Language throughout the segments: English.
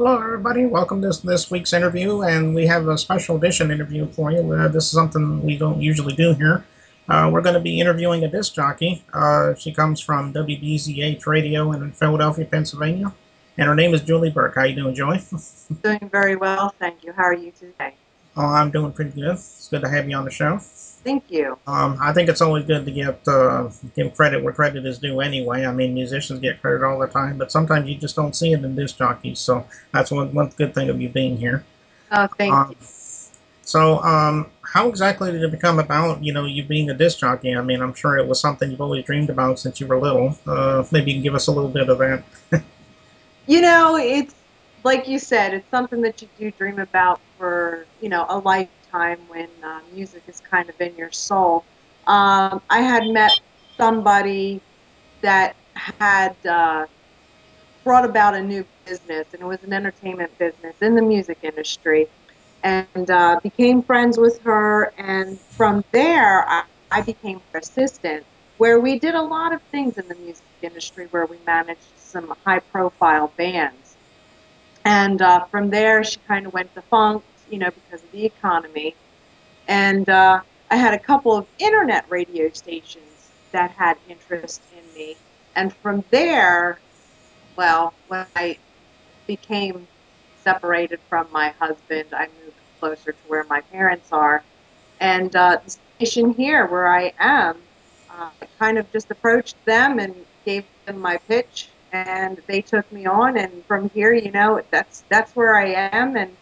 Hello, everybody. Welcome to this week's interview, and we have a special edition interview for you. This is something we don't usually do here. We're going to be interviewing a disc jockey. She comes from WBZH Radio in Philadelphia, Pennsylvania, and her name is Julie Burke. How you doing, Joey? Doing very well, thank you. How are you today? I'm doing pretty good. It's good to have you on the show. Thank you. I think it's always good to give credit where credit is due. Anyway, I mean, musicians get credit all the time, but sometimes you just don't see it in disc jockeys. So that's one good thing of you being here. Oh, thank Um, you. how exactly did it become about, you being a disc jockey? I mean, I'm sure it was something you've always dreamed about since you were little. Maybe you can give us a little bit of that. It's like you said, it's something that you do dream about for, a lifetime when music is kind of in your soul. I had met somebody that had brought about a new business, and it was an entertainment business in the music industry, and became friends with her. And from there, I became her assistant, where we did a lot of things in the music industry, where we managed some high-profile bands. And from there, she kind of went defunct, because of the economy. And I had a couple of internet radio stations that had interest in me. And from there, well, when I became separated from my husband, I moved closer to where my parents are. And the station here where I am, I kind of just approached them and gave them my pitch, and they took me on. And from here, that's where I am, and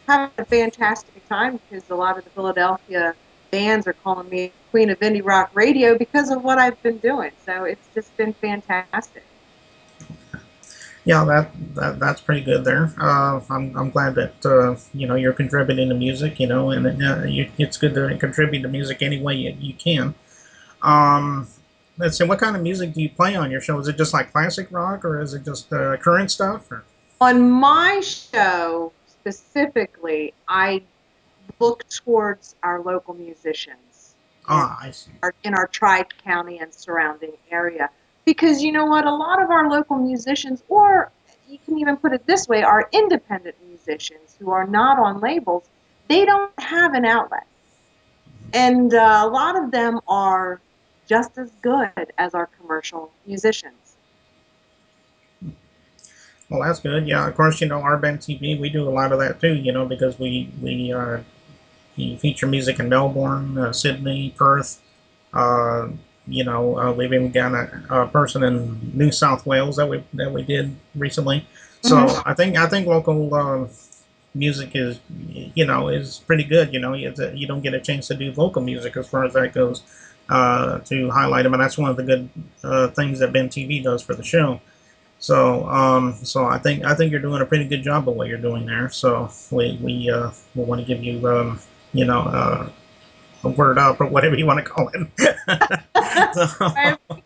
having a fantastic time because a lot of the Philadelphia bands are calling me Queen of Indie Rock Radio because of what I've been doing. So it's just been fantastic. Yeah, that's pretty good there. I'm glad that you're contributing to music. And it's good to contribute to music any way you can. Um, let's see, what kind of music do you play on your show? Is it just like classic rock, or is it just current stuff? Or? On my show specifically, I look towards our local musicians in Ah, I see. our Tri-County and surrounding area. Because you know what? A lot of our local musicians, or you can even put it this way, our independent musicians who are not on labels, they don't have an outlet. And a lot of them are just as good as our commercial musicians. Well, that's good. Yeah, of course, our band TV, we do a lot of that too. Because we feature music in Melbourne, Sydney, Perth. Uh, we've even got a person in New South Wales that we did recently. So Mm-hmm. I think local music is pretty good. You don't get a chance to do local music as far as that goes, to highlight them, and that's one of the good things that Ben TV does for the show. So I think you're doing a pretty good job of what you're doing there. So we want to give you you know a word up or whatever you want to call it. I So,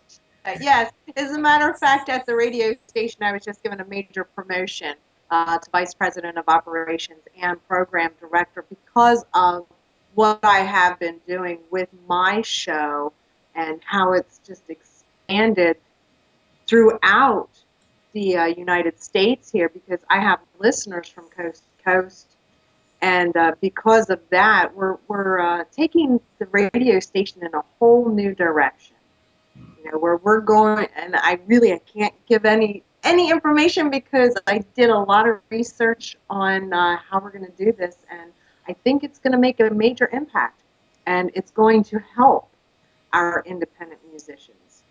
Yes, as a matter of fact, at the radio station, I was just given a major promotion to Vice President of Operations and Program Director because of what I have been doing with my show and how it's just expanded throughout the United States here because I have listeners from coast to coast. And because of that, we're taking the radio station in a whole new direction, where we're going. And I can't give any information because I did a lot of research on how we're going to do this, and I think it's going to make a major impact, and it's going to help our independent musicians.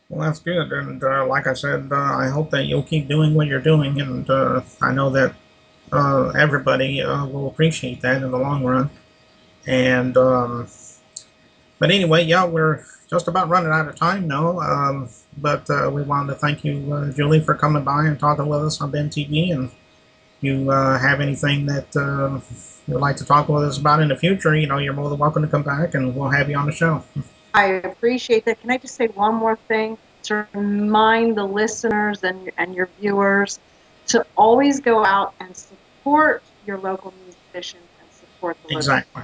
well, that's good, and like I said, I hope that you'll keep doing what you're doing, and I know that everybody will appreciate that in the long run. And but anyway, yeah, we're just about running out of time now. But we wanted to thank you, Julie, for coming by and talking with us on Ben TV. And if you have anything that you'd like to talk with us about in the future, you're more than welcome to come back, and we'll have you on the show. I appreciate that. Can I just say one more thing to remind the listeners and your viewers to always go out and support your local musicians and support the local. Exactly.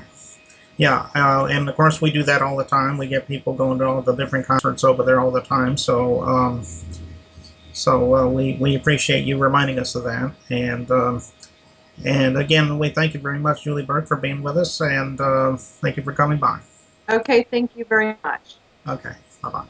Yeah, and of course we do that all the time. We get people going to all the different concerts over there all the time. So we appreciate you reminding us of that. And again, we thank you very much, Julie Burke, for being with us, and thank you for coming by. Okay, thank you very much. Okay, bye bye.